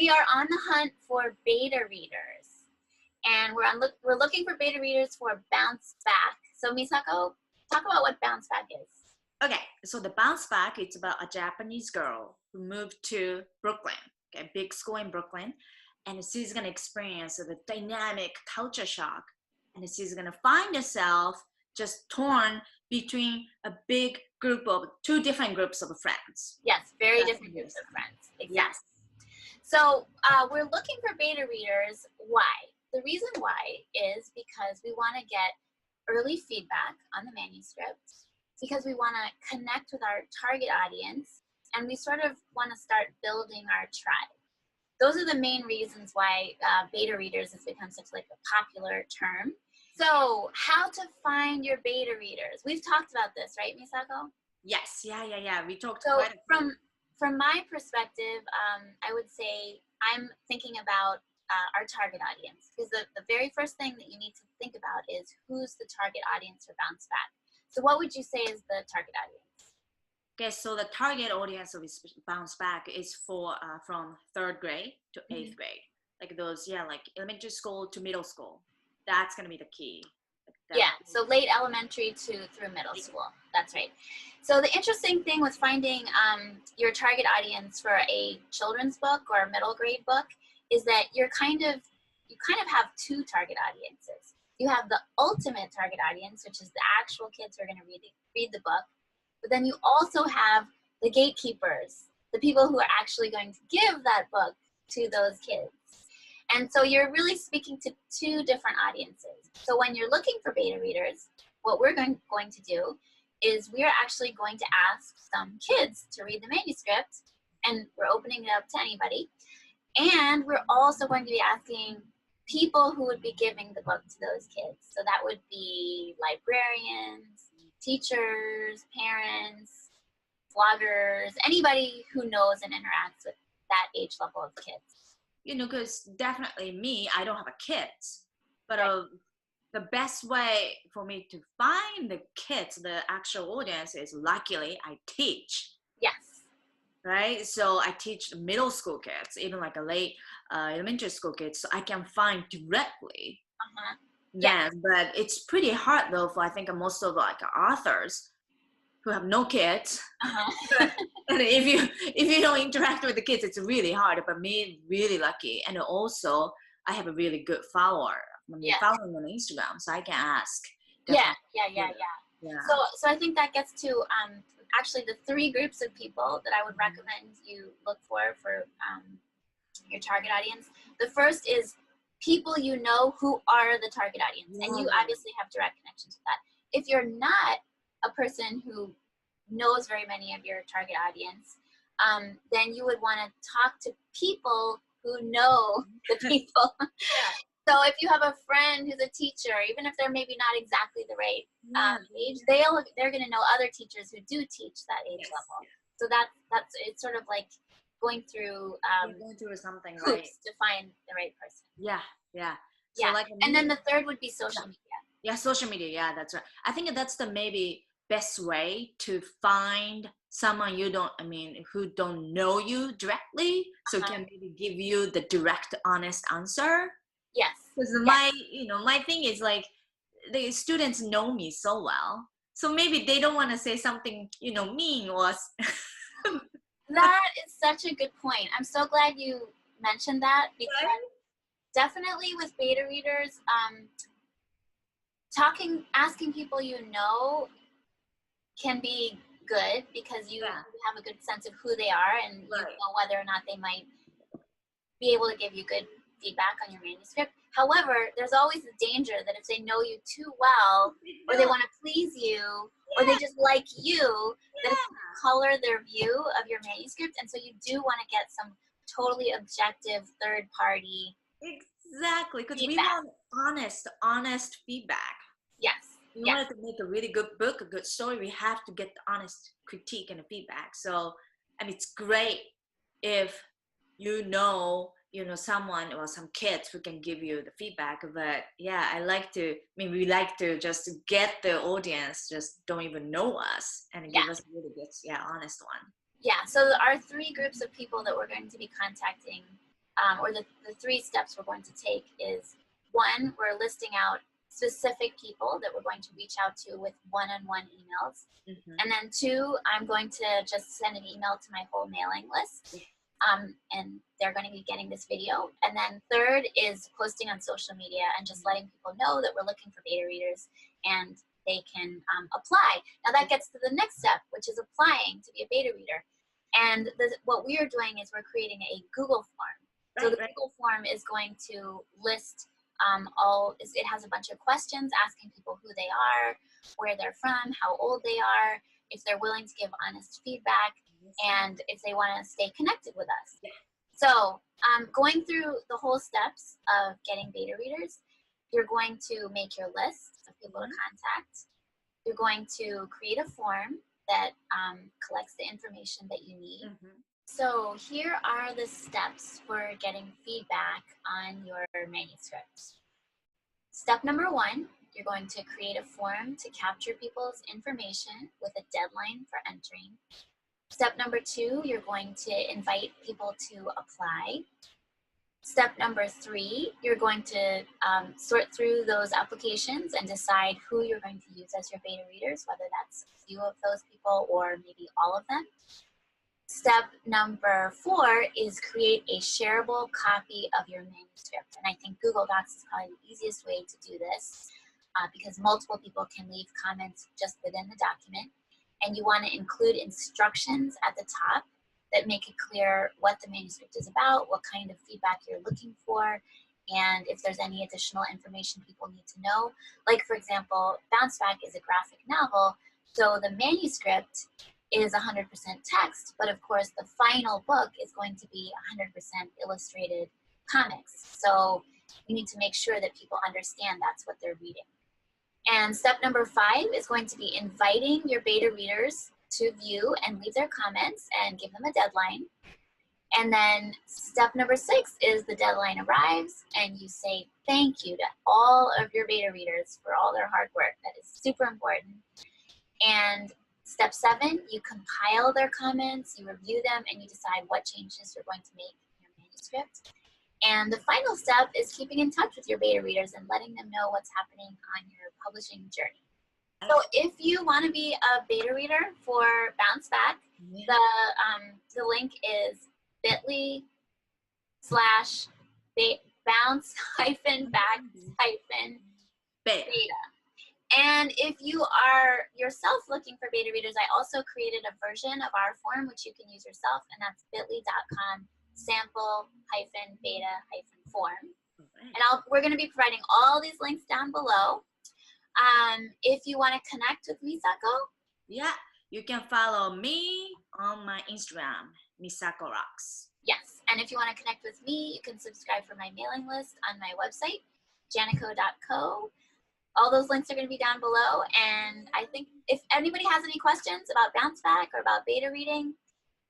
we are on the hunt for beta readers, and we're looking for beta readers for Bounce Back. So Misako, talk about what Bounce Back is. Okay, so the Bounce Back, it's about a Japanese girl who moved to Brooklyn, okay, big school in Brooklyn, and she's gonna experience the dynamic culture shock, and she's gonna find herself just torn between a big group of two different groups of friends. Yes, very different groups of friends. Exactly. Yes. So we're looking for beta readers. Why? The reason why is because we want to get early feedback on the manuscript, because we want to connect with our target audience, and we sort of want to start building our tribe. Those are the main reasons why beta readers has become such like a popular term. So how to find your beta readers? We've talked about this, right, Misako? Yes, yeah. We talked so quite a bit. From my perspective, I would say I'm thinking about our target audience, because the very first thing that you need to think about is who's the target audience for Bounce Back. So what would you say is the target audience? Okay, so the target audience of Bounce Back is for from 3rd grade to 8th grade. Like those, like elementary school to middle school. That's gonna be the key. Yeah, so late elementary through middle school. That's right. So the interesting thing with finding your target audience for a children's book or a middle grade book is that you kind of have two target audiences. You have the ultimate target audience, which is the actual kids who are going to read the book. But then you also have the gatekeepers, the people who are actually going to give that book to those kids. And so you're really speaking to two different audiences. So when you're looking for beta readers, what we're going to do is we're actually going to ask some kids to read the manuscript, and we're opening it up to anybody. And we're also going to be asking people who would be giving the book to those kids. So that would be librarians, teachers, parents, bloggers, anybody who knows and interacts with that age level of kids. Because definitely me, I don't have a kids, but right. The best way for me to find the kids, the actual audience, is luckily I teach. Yes. Right? So I teach middle school kids, even like a late elementary school kids, so I can find directly them. But it's pretty hard though for I think most of like authors who have no kids. And if you don't interact with the kids, it's really hard. But me, really lucky, and also I have a really good follower. Following on Instagram, so I can ask. Yeah. So I think that gets to actually the 3 groups of people that I would recommend you look for your target audience. The first is people you know who are the target audience, and you obviously have direct connection to that. If you're not a person who knows very many of your target audience, then you would want to talk to people who know the people. So if you have a friend who's a teacher, even if they're maybe not exactly the right age, they're going to know other teachers who do teach that age level. So that's it's sort of like going through something hoops to find the right person. So like, and then the third would be social media. Social media, that's right. I think that's the maybe best way to find someone who don't know you directly, so can maybe give you the direct, honest answer. Yes. Because my thing is like the students know me so well, so maybe they don't want to say something mean or. That is such a good point. I'm so glad you mentioned that, because definitely with beta readers, asking people can be good, because you have a good sense of who they are, and you know whether or not they might be able to give you good feedback on your manuscript. However, there's always the danger that if they know you too well, or they want to please you, or they just like you, that it's going to color their view of your manuscript. And so you do want to get some totally objective third party. Exactly, because we want honest feedback. Yes. In order to make a really good book, a good story, we have to get the honest critique and the feedback. So, it's great if someone or some kids who can give you the feedback. But we like to just get the audience just don't even know us and give us a really good honest one. So our 3 groups of people that we're going to be contacting or the 3 steps we're going to take is, 1, we're listing out specific people that we're going to reach out to with one-on-one emails. And then 2, I'm going to just send an email to my whole mailing list. And they're going to be getting this video. And then 3rd is posting on social media and just letting people know that we're looking for beta readers and they can apply. Now that gets to the next step, which is applying to be a beta reader. And what we are doing is we're creating a Google form. So the Google form is going to list it has a bunch of questions asking people who they are, where they're from, how old they are, if they're willing to give honest feedback, and if they want to stay connected with us. So going through the whole steps of getting beta readers, you're going to make your list of people to contact. You're going to create a form that collects the information that you need. So here are the steps for getting feedback on your manuscript. Step number 1, you're going to create a form to capture people's information with a deadline for entering. Step number 2, you're going to invite people to apply. Step number 3, you're going to sort through those applications and decide who you're going to use as your beta readers, whether that's a few of those people or maybe all of them. Step number 4 is create a shareable copy of your manuscript. And I think Google Docs is probably the easiest way to do this because multiple people can leave comments just within the document. And you want to include instructions at the top that make it clear what the manuscript is about, what kind of feedback you're looking for, and if there's any additional information people need to know. Like, for example, Bounce Back is a graphic novel, so the manuscript is 100% text, but of course the final book is going to be 100% illustrated comics. So you need to make sure that people understand that's what they're reading. And step number 5 is going to be inviting your beta readers to view and leave their comments and give them a deadline. And then step number 6 is the deadline arrives and you say thank you to all of your beta readers for all their hard work. That is super important. And step 7, you compile their comments, you review them, and you decide what changes you're going to make in your manuscript. And the final step is keeping in touch with your beta readers and letting them know what's happening on your publishing journey. So if you want to be a beta reader for Bounce Back, the link is bit.ly/bounce-back-beta. And if you are yourself looking for beta readers, I also created a version of our form, which you can use yourself, and that's bit.ly/sample-beta-form. And we're going to be providing all these links down below. If you want to connect with Misako, you can follow me on my Instagram, Misako Rocks. Yes, and if you want to connect with me, you can subscribe for my mailing list on my website, janico.co. All those links are going to be down below. And I think if anybody has any questions about Bounce Back or about beta reading,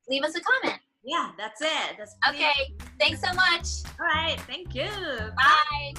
leave us a comment. Yeah, that's it. Okay, thanks so much. All right, thank you. Bye.